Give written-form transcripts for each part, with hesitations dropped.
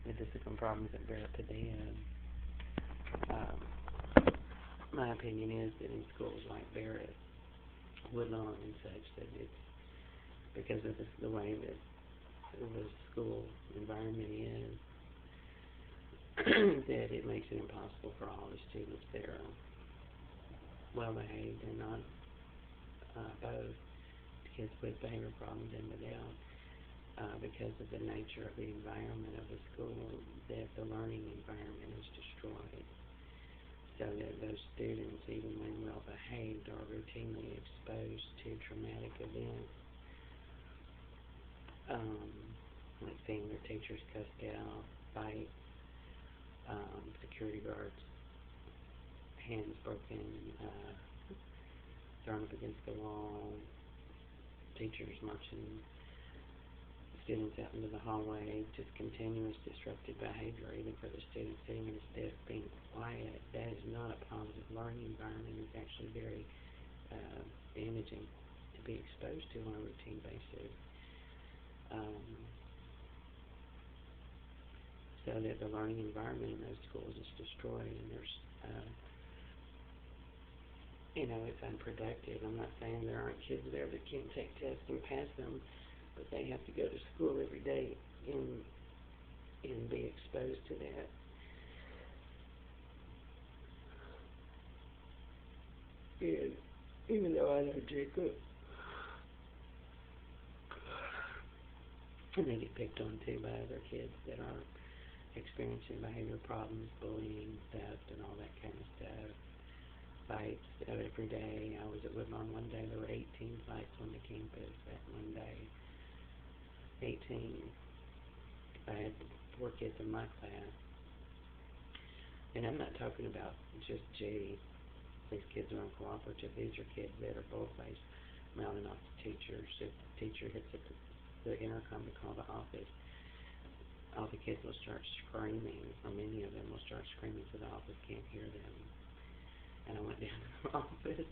the discipline problems that bear up today. My opinion is that in schools like Barrett, Woodlawn, and such, that it's because of the way that the school environment is, that it makes it impossible for all the students that are well behaved and not both kids with behavior problems and without, because of the nature of the environment of the school, that the learning environment is destroyed. So that those students, even when well behaved, are routinely exposed to traumatic events, like seeing their teachers cussed out, fight, security guards, hands broken, thrown up against the wall, teachers marching students out into the hallway, just continuous disruptive behavior, even for the students sitting in his desk being quiet. That is not a positive learning environment. It's actually very damaging to be exposed to on a routine basis. So that the learning environment in those schools is destroyed, and there's, it's unproductive. I'm not saying there aren't kids there that can't take tests and pass them, but they have to go to school every day and be exposed to that. And even though I know Jacob, and they get picked on too by other kids that are experiencing behavior problems, bullying, theft, and all that kind of stuff. Fights every day. I was at Woodlawn one day. There were 18 fights on the campus that one day. 18. I had 4 kids in my class. And I'm not talking about just G. These kids are uncooperative. These are kids that are bold-faced, mouthing off to teachers. If the teacher hits the intercom to call the office, all the kids will start screaming, or many of them will start screaming so the office can't hear them. And I went down to the office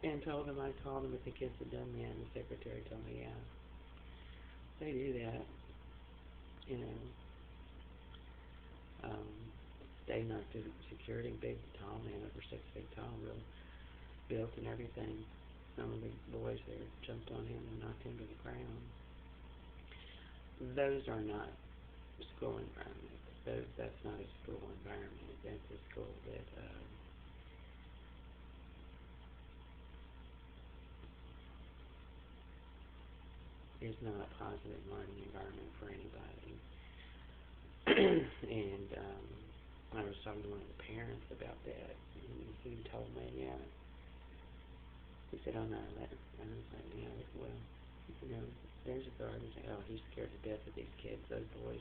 and told them I called them if the kids had done that, and the secretary told me, yeah, they do that. They knocked through security, big, tall man, over 6 feet tall, real built and everything. Some of the boys there jumped on him and knocked him to the ground. Those are not school environments. That's not a school environment. That's a school that is not a positive learning environment for anybody. And I was talking to one of the parents about that, and he told me, yeah. He said, oh no, that. And I was like, yeah, well, there's a guard. He's like, oh, he's scared to death of these kids. Those boys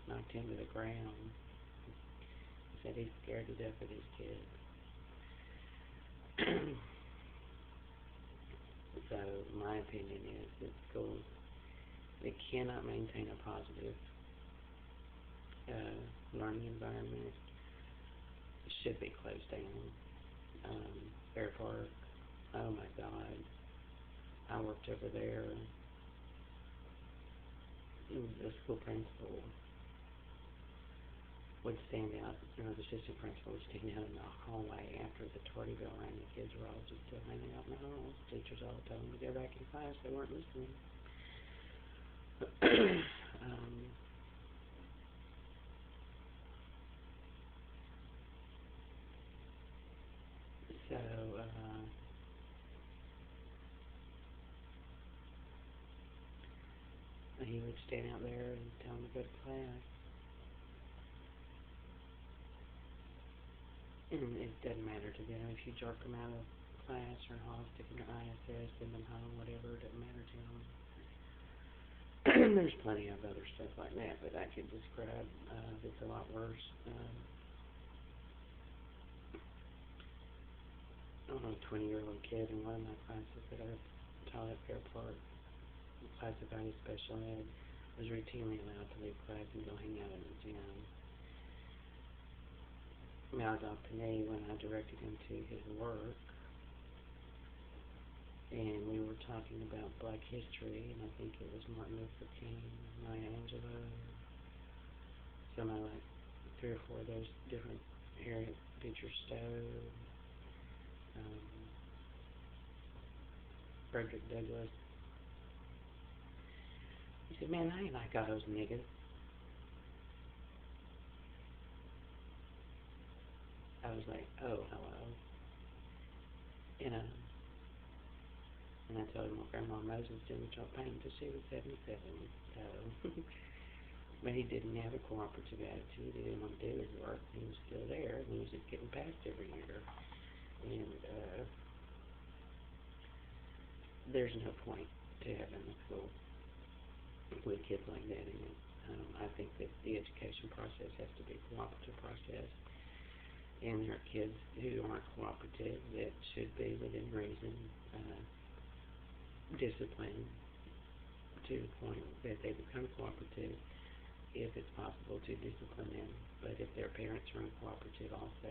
knocked him to the ground. He said he's scared to death of these kids. So my opinion is that schools, they cannot maintain a positive learning environment. It should be closed down. Bear Park, oh my God, I worked over there. The school principal would stand out, the assistant principal would stand out in the hallway after the tardy bell rang. The kids were all just still hanging out in the halls. Teachers all told them to go back in class. They weren't listening. So, he would stand out there and tell them to go to class. And it doesn't matter to them if you jerk them out of class or hall, stick them to ISS, send them home, whatever. It doesn't matter to them. There's plenty of other stuff like that, but I could describe that's a lot worse. I don't know, a 20-year-old kid in one of my classes that I taught at Bear Park, classified as special ed, was routinely allowed to leave class and go hang out in the gym. Mouthed off to me when I directed him to his work, and we were talking about Black history, and I think it was Martin Luther King, Maya Angelou, some of like 3 or 4 of those different Harriet Beecher Stowe, um, Frederick Douglass. He said, man, I ain't like all those niggas. I was like, oh, hello. You know, and I told him, well, Grandma Moses didn't show pain until she was 77, so. But he didn't have a cooperative attitude. He didn't want to do his work. He was still there, and he was just getting passed every year. And there's no point to having a school with kids like that in it. I think that the education process has to be a cooperative process. And there are kids who aren't cooperative that should be, within reason, disciplined to the point that they become cooperative, if it's possible to discipline them. But if their parents are uncooperative also,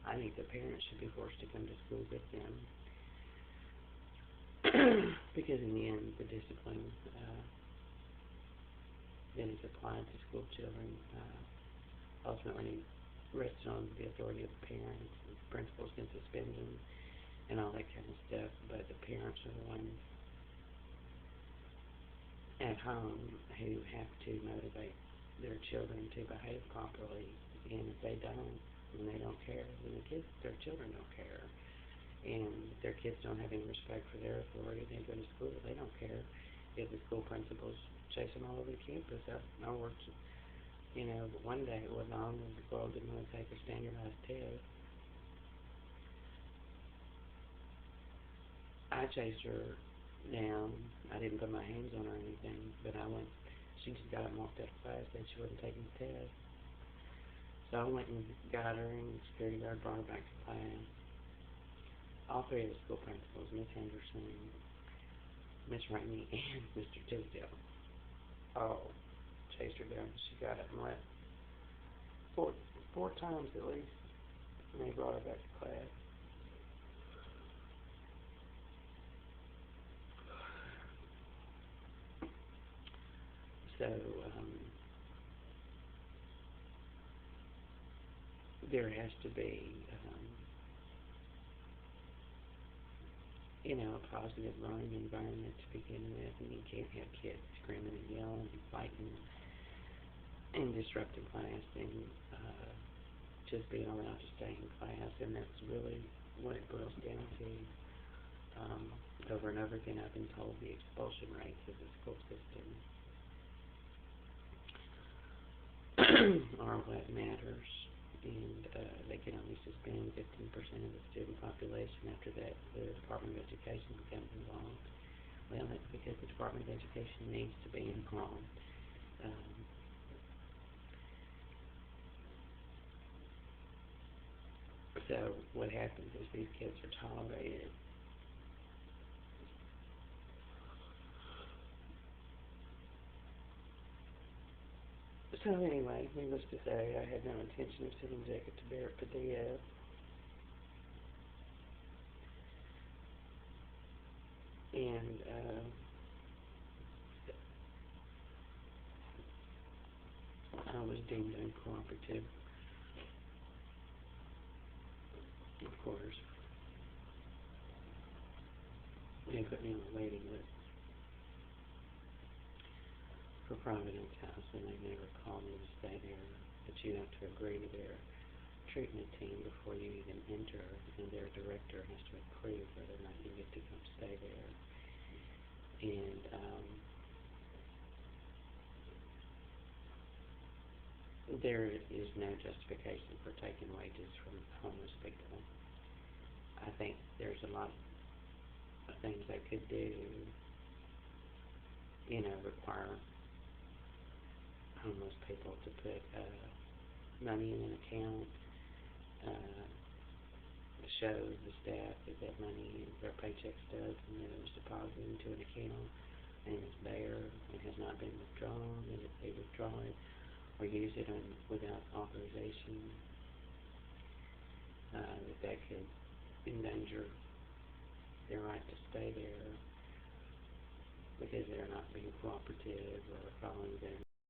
I think the parents should be forced to come to school with them. Because in the end, the discipline that is applied to school children ultimately rests on the authority of the parents. The principals can suspend them and all that kind of stuff, but the parents are the ones at home who have to motivate their children to behave properly. And if they don't, and they don't care, then their children don't care. And if their kids don't have any respect for their authority, they go to school, they don't care if the school principals chase them all over the campus. I worked, but one day it was on, and the girl didn't want to take a standardized test. I chased her down. I didn't put my hands on her or anything, but she just got up and walked out of class, said she wasn't taking the test. So I went and got her, and the security guard brought her back to class. All 3 of the school principals, Miss Henderson, Miss Rainey, and Mr. Tisdale, all chased her down. She got up and left 4 times at least, and they brought her back to class. So, there has to be, a positive learning environment to begin with, and you can't have kids screaming and yelling and fighting and disrupting class and just being allowed to stay in class. And that's really what it boils down to. Over and over again, I've been told the expulsion rates of the school system are what matters, and they can only suspend 15% of the student population. After that, the Department of Education becomes involved. Well, that's because the Department of Education needs to be involved. So what happens is these kids are tolerated. So anyway, needless to say, I had no intention of sending Jacob to Barrett Padilla. And I was deemed uncooperative, of course. They put me on the waiting list for Providence House, and they never called me to stay there. But you have to agree to their treatment team before you even enter, and their director has to approve whether or not you get to come stay there. And there is no justification for taking wages from homeless people. I think there's a lot of things they could do, require homeless people to put money in an account, show the staff that money, their paycheck stubs, and that it was deposited into an account and it's there and has not been withdrawn, and if they withdraw it or use it without authorization, that could endanger their right to stay there because they're not being cooperative or following their